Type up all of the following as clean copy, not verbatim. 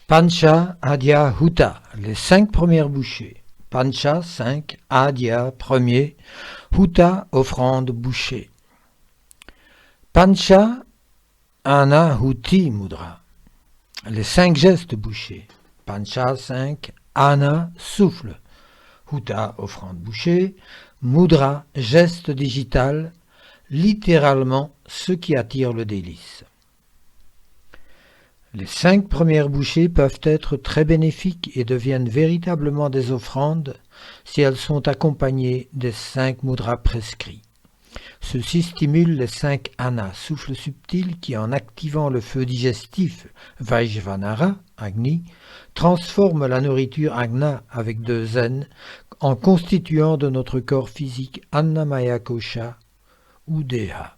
Pancha, Adya, Huta, les 5 premières bouchées. Pancha, 5, Adya, premier, Huta, offrande, bouchée. Pancha, Ana, Huti, Mudra, les 5 gestes bouchés. Pancha, 5, Ana, souffle, Huta, offrande, bouchée, Mudra, geste digital, littéralement ce qui attire le délice. Les 5 premières bouchées peuvent être très bénéfiques et deviennent véritablement des offrandes si elles sont accompagnées des 5 mudras prescrits. Ceux-ci stimulent les 5 anas, souffles subtils qui, en activant le feu digestif Vaishvanara, Agni, transforment la nourriture Agna avec 2 N en constituant de notre corps physique Annamaya Kosha ou Deha.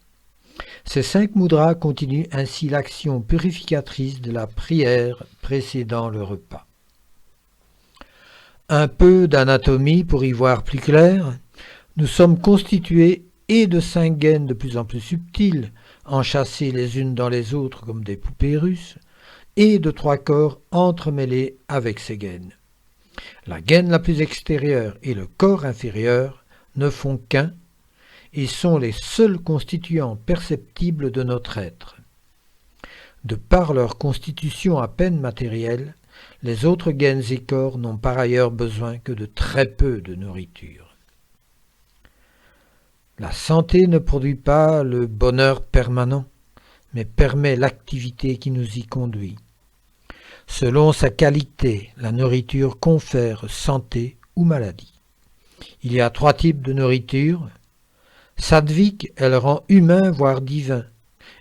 Ces 5 mudras continuent ainsi l'action purificatrice de la prière précédant le repas. Un peu d'anatomie pour y voir plus clair. Nous sommes constitués et de 5 gaines de plus en plus subtiles, enchâssées les unes dans les autres comme des poupées russes, et de 3 corps entremêlés avec ces gaines. La gaine la plus extérieure et le corps inférieur ne font qu'un, et sont les seuls constituants perceptibles de notre être. De par leur constitution à peine matérielle, les autres gaines et corps n'ont par ailleurs besoin que de très peu de nourriture. La santé ne produit pas le bonheur permanent, mais permet l'activité qui nous y conduit. Selon sa qualité, la nourriture confère santé ou maladie. Il y a 3 types de nourriture. Sattvique, elle rend humain, voire divin,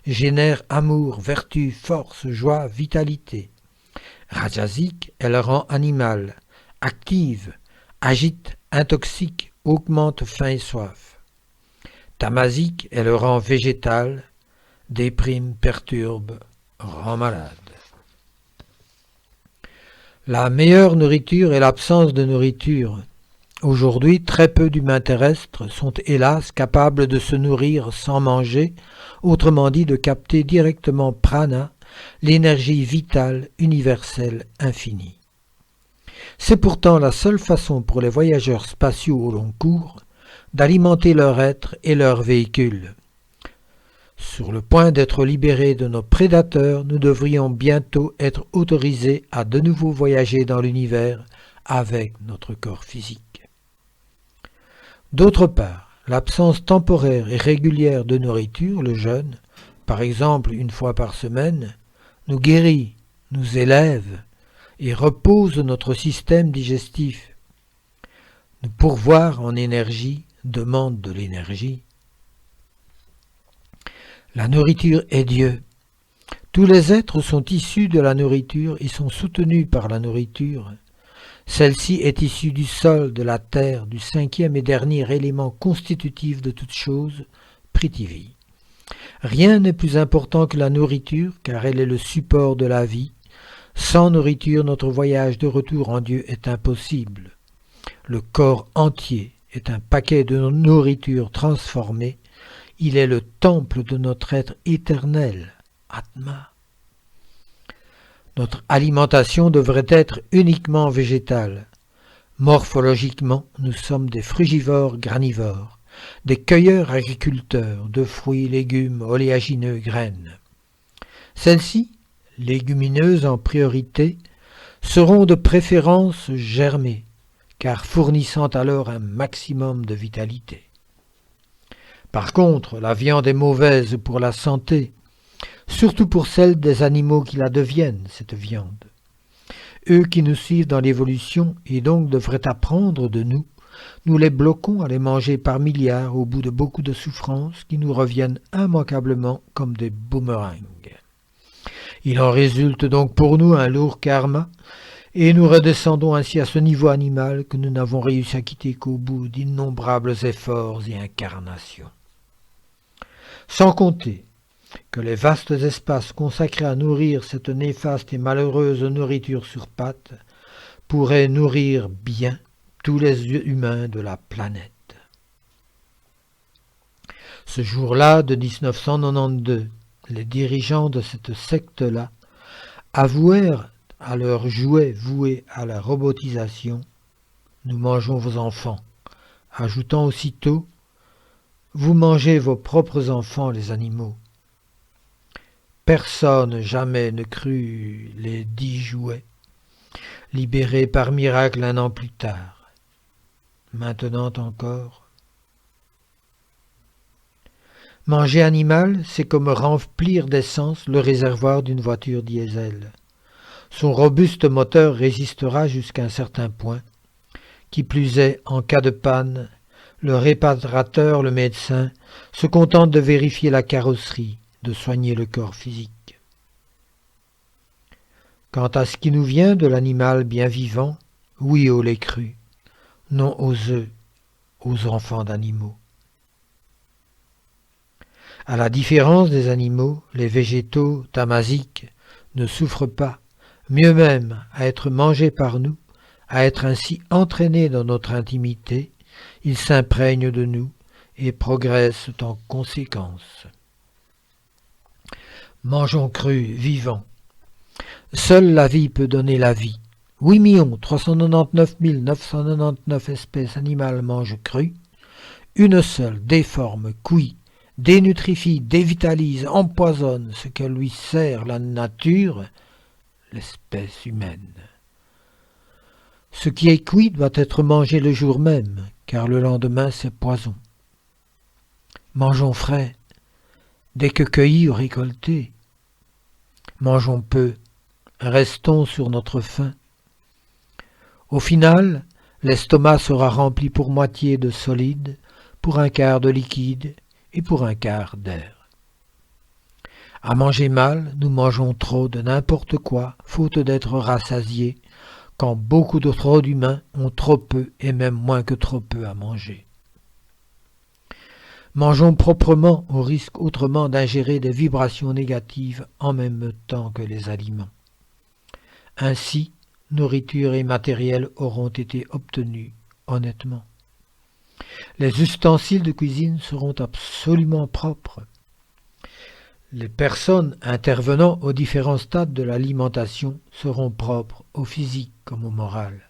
génère amour, vertu, force, joie, vitalité. Rajasique, elle rend animal, active, agite, intoxique, augmente faim et soif. Tamasique, elle rend végétal, déprime, perturbe, rend malade. La meilleure nourriture est l'absence de nourriture. Aujourd'hui, très peu d'humains terrestres sont hélas capables de se nourrir sans manger, autrement dit de capter directement prana, l'énergie vitale, universelle, infinie. C'est pourtant la seule façon pour les voyageurs spatiaux au long cours d'alimenter leur être et leur véhicule. Sur le point d'être libérés de nos prédateurs, nous devrions bientôt être autorisés à de nouveau voyager dans l'univers avec notre corps physique. D'autre part, l'absence temporaire et régulière de nourriture, le jeûne, par exemple 1 fois par semaine, nous guérit, nous élève et repose notre système digestif. Nous pourvoir en énergie demande de l'énergie. La nourriture est Dieu. Tous les êtres sont issus de la nourriture et sont soutenus par la nourriture. Celle-ci est issue du sol, de la terre, du 5e et dernier élément constitutif de toute chose, Prithivi. Rien n'est plus important que la nourriture, car elle est le support de la vie. Sans nourriture, notre voyage de retour en Dieu est impossible. Le corps entier est un paquet de nourriture transformée. Il est le temple de notre être éternel, Atma. Notre alimentation devrait être uniquement végétale. Morphologiquement, nous sommes des frugivores granivores, des cueilleurs agriculteurs de fruits, légumes, oléagineux, graines. Celles-ci, légumineuses en priorité, seront de préférence germées, car fournissant alors un maximum de vitalité. Par contre, la viande est mauvaise pour la santé, surtout pour celle des animaux qui la deviennent, cette viande. Eux qui nous suivent dans l'évolution et donc devraient apprendre de nous, nous les bloquons à les manger par milliards au bout de beaucoup de souffrances qui nous reviennent immanquablement comme des boomerangs. Il en résulte donc pour nous un lourd karma, et nous redescendons ainsi à ce niveau animal que nous n'avons réussi à quitter qu'au bout d'innombrables efforts et incarnations. Sans compter que les vastes espaces consacrés à nourrir cette néfaste et malheureuse nourriture sur pattes pourraient nourrir bien tous les humains de la planète. Ce jour-là de 1992, les dirigeants de cette secte-là avouèrent à leurs jouets voués à la robotisation, nous mangeons vos enfants, ajoutant aussitôt « Vous mangez vos propres enfants, les animaux ». Personne jamais ne crut les 10 jouets, libérés par miracle un an plus tard. Maintenant encore. Manger animal, c'est comme remplir d'essence le réservoir d'une voiture diesel. Son robuste moteur résistera jusqu'à un certain point. Qui plus est, en cas de panne, le réparateur, le médecin, se contente de vérifier la carrosserie, de soigner le corps physique. Quant à ce qui nous vient de l'animal bien vivant, oui au lait cru, non aux œufs, aux enfants d'animaux. À la différence des animaux, les végétaux tamasiques ne souffrent pas, mieux même à être mangés par nous, à être ainsi entraînés dans notre intimité, ils s'imprègnent de nous et progressent en conséquence. Mangeons cru, vivant. Seule la vie peut donner la vie. 8 399 999 espèces animales mangent cru. Une seule déforme, cuit, dénutrifie, dévitalise, empoisonne ce que lui sert la nature, l'espèce humaine. Ce qui est cuit doit être mangé le jour même, car le lendemain c'est poison. Mangeons frais, dès que cueillis ou récoltés. Mangeons peu, restons sur notre faim. Au final, l'estomac sera rempli pour moitié de solide, pour un quart de liquide et pour un quart d'air. À manger mal, nous mangeons trop de n'importe quoi, faute d'être rassasiés, quand beaucoup de trop d'humains ont trop peu et même moins que trop peu à manger. Mangeons proprement au risque autrement d'ingérer des vibrations négatives en même temps que les aliments. Ainsi, nourriture et matériel auront été obtenus honnêtement. Les ustensiles de cuisine seront absolument propres. Les personnes intervenant aux différents stades de l'alimentation seront propres au physique comme au moral.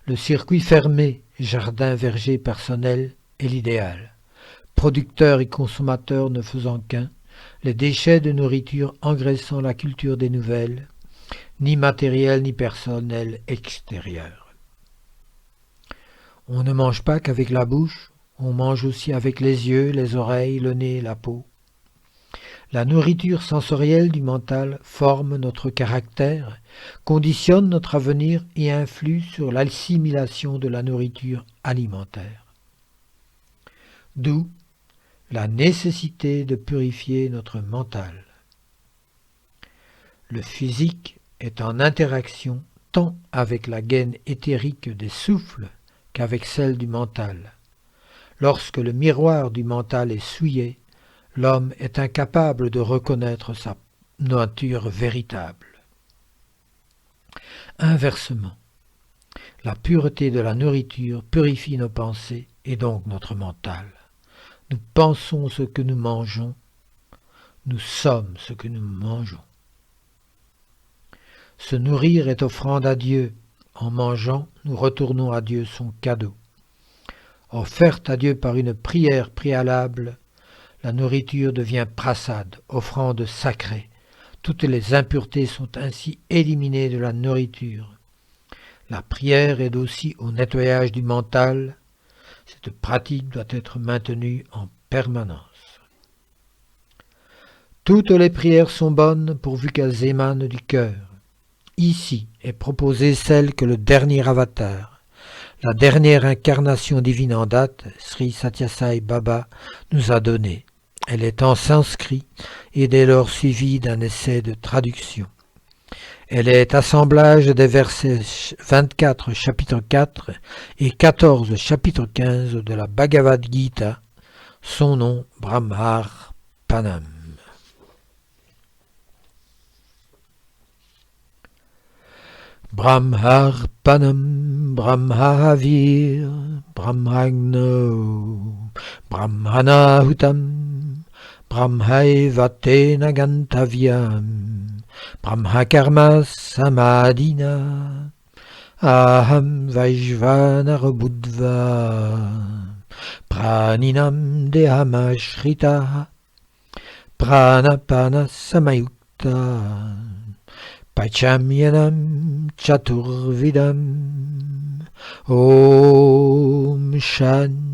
Le circuit fermé, jardin, verger personnel, est l'idéal. Producteurs et consommateurs ne faisant qu'un, les déchets de nourriture engraissant la culture des nouvelles, ni matériel ni personnel extérieur. On ne mange pas qu'avec la bouche, on mange aussi avec les yeux, les oreilles, le nez, la peau. La nourriture sensorielle du mental forme notre caractère, conditionne notre avenir et influe sur l'assimilation de la nourriture alimentaire. D'où la nécessité de purifier notre mental. Le physique est en interaction tant avec la gaine éthérique des souffles qu'avec celle du mental. Lorsque le miroir du mental est souillé, l'homme est incapable de reconnaître sa nature véritable. Inversement, la pureté de la nourriture purifie nos pensées et donc notre mental. Nous pensons ce que nous mangeons, nous sommes ce que nous mangeons. Se nourrir est offrande à Dieu. En mangeant, nous retournons à Dieu son cadeau. Offerte à Dieu par une prière préalable, la nourriture devient prasad, offrande sacrée. Toutes les impuretés sont ainsi éliminées de la nourriture. La prière aide aussi au nettoyage du mental. Cette pratique doit être maintenue en permanence. Toutes les prières sont bonnes pourvu qu'elles émanent du cœur. Ici est proposée celle que le dernier avatar, la dernière incarnation divine en date, Sri Sathya Sai Baba, nous a donnée. Elle est en sanskrit et dès lors suivie d'un essai de traduction. Elle est assemblage des versets 24 chapitre 4 et 14 chapitre 15 de la Bhagavad Gita, son nom Brahmarpanam. Brahmarpanam Brahmahavir Brahmagno Brahmanahutam Brahmaevatena Gantavyam Brahmakarma Samadhina Aham Vaishvanara Buddha Praninam Dehamashrita Pranapana Samayukta Pachamyanam Chaturvidam Om Shanti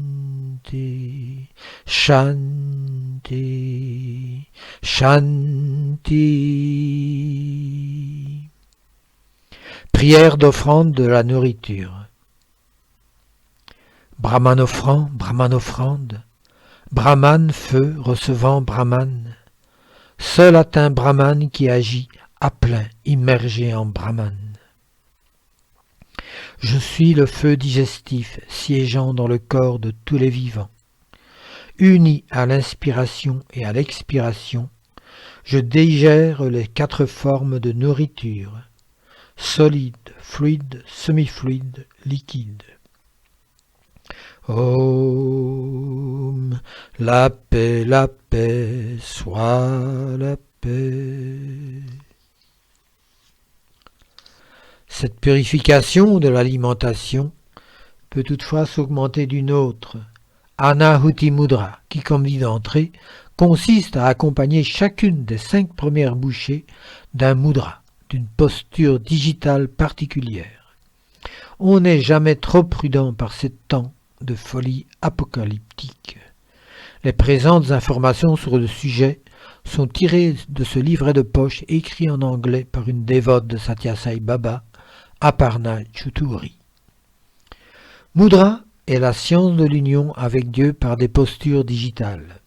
Shanti Shanti. Prière d'offrande de la nourriture. Brahman offrant, Brahman offrande, Brahman feu recevant Brahman, seul atteint Brahman qui agit à plein, immergé en Brahman. Je suis le feu digestif siégeant dans le corps de tous les vivants. Uni à l'inspiration et à l'expiration, je digère les 4 formes de nourriture, solide, fluide, semi-fluide, liquide. Om, la paix, soit la paix. Cette purification de l'alimentation peut toutefois s'augmenter d'une autre, Anahuti Mudra, qui, comme dit d'entrée, consiste à accompagner chacune des 5 premières bouchées d'un mudra, d'une posture digitale particulière. On n'est jamais trop prudent par ces temps de folie apocalyptique. Les présentes informations sur le sujet sont tirées de ce livret de poche écrit en anglais par une dévote de Satya Sai Baba, Aparna Chuturi. Mudra est la science de l'union avec Dieu par des postures digitales.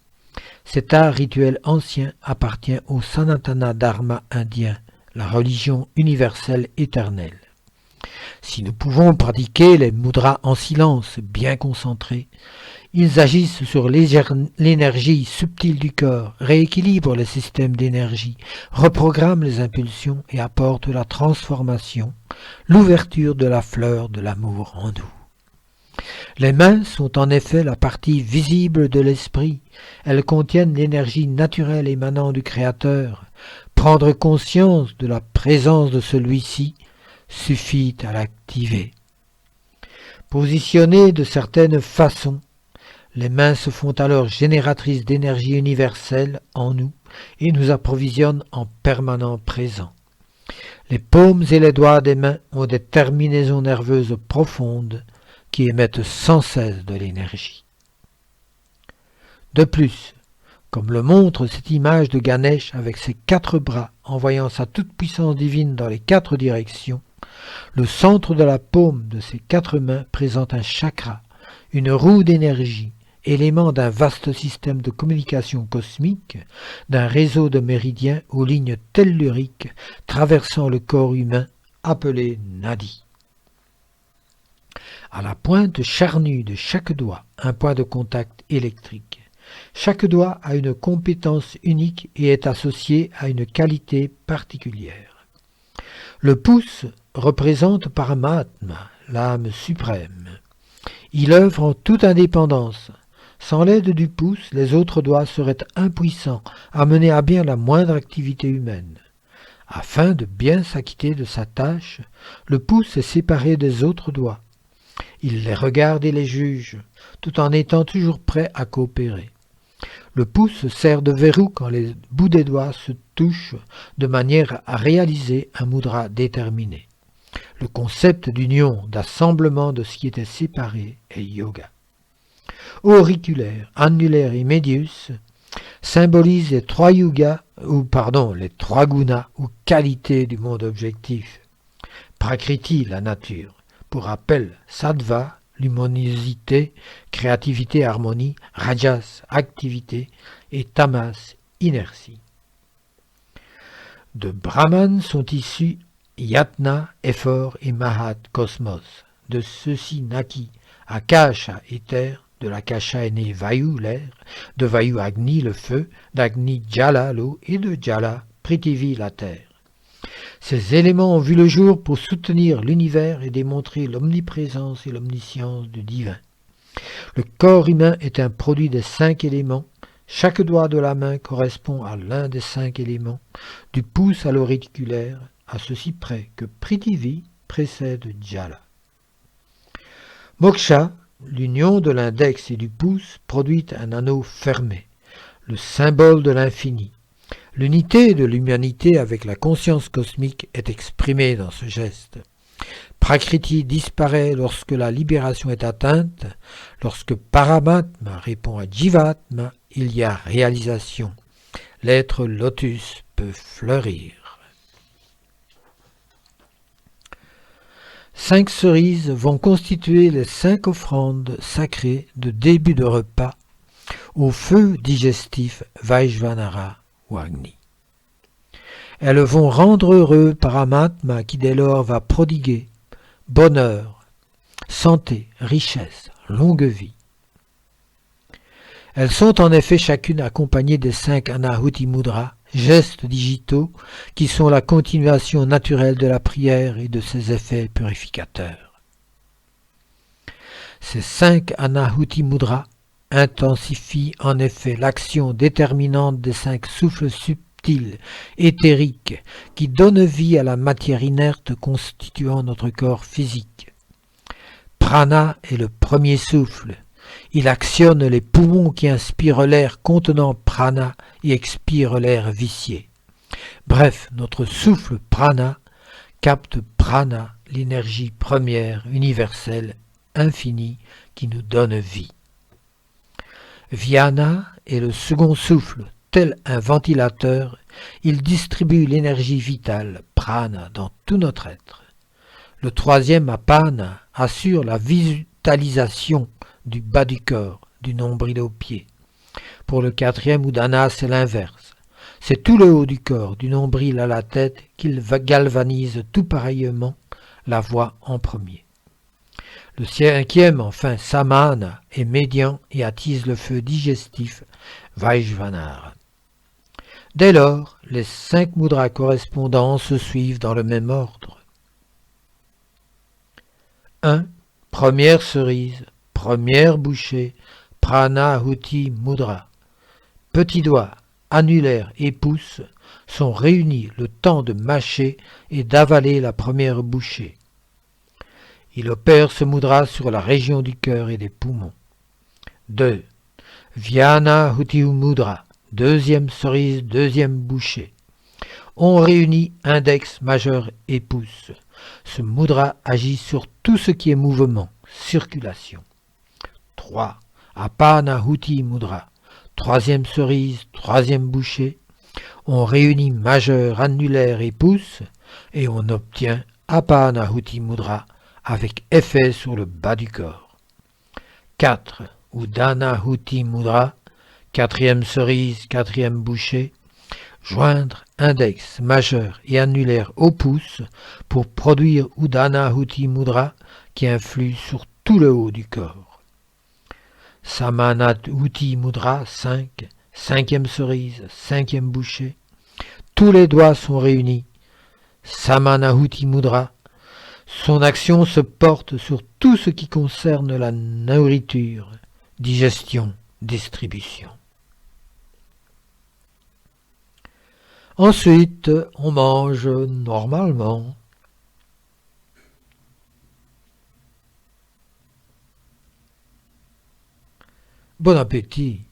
Cet art rituel ancien appartient au Sanatana Dharma indien, la religion universelle éternelle. Si nous pouvons pratiquer les mudras en silence, bien concentrés, ils agissent sur l'énergie subtile du corps, rééquilibrent le système d'énergie, reprogramment les impulsions et apportent la transformation, l'ouverture de la fleur de l'amour en nous. Les mains sont en effet la partie visible de l'esprit. Elles contiennent l'énergie naturelle émanant du Créateur. Prendre conscience de la présence de celui-ci suffit à l'activer. Positionnées de certaines façons, les mains se font alors génératrices d'énergie universelle en nous et nous approvisionnent en permanent présent. Les paumes et les doigts des mains ont des terminaisons nerveuses profondes qui émettent sans cesse de l'énergie. De plus, comme le montre cette image de Ganesh avec ses 4 bras envoyant sa toute-puissance divine dans les 4 directions, le centre de la paume de ses 4 mains présente un chakra, une roue d'énergie, élément d'un vaste système de communication cosmique, d'un réseau de méridiens aux lignes telluriques traversant le corps humain appelé Nadi. À la pointe charnue de chaque doigt, un point de contact électrique. Chaque doigt a une compétence unique et est associé à une qualité particulière. Le pouce représente Paramatma, l'âme suprême. Il œuvre en toute indépendance. Sans l'aide du pouce, les autres doigts seraient impuissants à mener à bien la moindre activité humaine. Afin de bien s'acquitter de sa tâche, le pouce est séparé des autres doigts. Il les regarde et les juge, tout en étant toujours prêt à coopérer. Le pouce sert de verrou quand les bouts des doigts se touchent de manière à réaliser un mudra déterminé. Le concept d'union, d'assemblement de ce qui était séparé est yoga. Auriculaire, annulaire et médius symbolisent les 3 yugas, les 3 gunas ou qualités du monde objectif. Prakriti, la nature. Pour rappel, sattva, luminosité, créativité, harmonie, rajas, activité, et tamas, inertie. De Brahman sont issus yatna, effort, et mahat, cosmos. De ceux-ci naquit Akasha, éther, de l'Akasha est né Vayu, l'air, de Vayu Agni, le feu, d'Agni Jala, l'eau, et de Jala, Prithivi, la terre. Ces éléments ont vu le jour pour soutenir l'univers et démontrer l'omniprésence et l'omniscience du divin. Le corps humain est un produit des 5 éléments, Chaque doigt de la main correspond à l'un des 5 éléments, du pouce à l'auriculaire, à ceci près que Prithivi précède Jala. Moksha, l'union de l'index et du pouce, produit un anneau fermé, le symbole de l'infini. L'unité de l'humanité avec la conscience cosmique est exprimée dans ce geste. Prakriti disparaît lorsque la libération est atteinte. Lorsque Paramatma répond à Jivatma, il y a réalisation. L'être lotus peut fleurir. 5 cerises vont constituer les 5 offrandes sacrées de début de repas au feu digestif Vaishvanara ou Agni. Elles vont rendre heureux Paramatma qui dès lors va prodiguer bonheur, santé, richesse, longue vie. Elles sont en effet chacune accompagnées des 5 Anahuti Mudras, gestes digitaux qui sont la continuation naturelle de la prière et de ses effets purificateurs. Ces 5 Anahuti Mudras intensifient en effet l'action déterminante des 5 souffles subtils, éthériques, qui donnent vie à la matière inerte constituant notre corps physique. Prana est le premier souffle. Il actionne les poumons qui inspirent l'air contenant prana et expirent l'air vicié. Bref, notre souffle prana capte prana, l'énergie première, universelle, infinie, qui nous donne vie. Vyana est le second souffle. Tel un ventilateur, il distribue l'énergie vitale, prana, dans tout notre être. Le troisième, apana, assure la vitalisation du bas du corps, du nombril aux pieds. Pour le 4e, Udana, c'est l'inverse. C'est tout le haut du corps, du nombril à la tête, qu'il galvanise tout pareillement, la voix en premier. Le 5e, enfin, Samana, est médian et attise le feu digestif, Vaishvanara. Dès lors, les 5 mudras correspondants se suivent dans le même ordre. 1. Première cerise, première bouchée, Pranahuti Mudra. Petits doigts, annulaire et pouce sont réunis le temps de mâcher et d'avaler la première bouchée. Il opère ce mudra sur la région du cœur et des poumons. 2. Vyana Huti Mudra. Deuxième cerise, deuxième bouchée. On réunit index, majeur et pouce. Ce mudra agit sur tout ce qui est mouvement, circulation. 3. Apana Huti Mudra. Troisième cerise, troisième bouchée. On réunit majeur, annulaire et pouce et on obtient Apana Huti Mudra avec effet sur le bas du corps. 4. Udana Huti Mudra. Quatrième cerise, quatrième bouchée, joindre index, majeur et annulaire au pouce pour produire Udana Huti Mudra qui influe sur tout le haut du corps. Samanat Huti Mudra 5, cinquième cerise, cinquième bouchée, tous les doigts sont réunis. Samana Huti Mudra, son action se porte sur tout ce qui concerne la nourriture, digestion, distribution. Ensuite, on mange normalement. Bon appétit!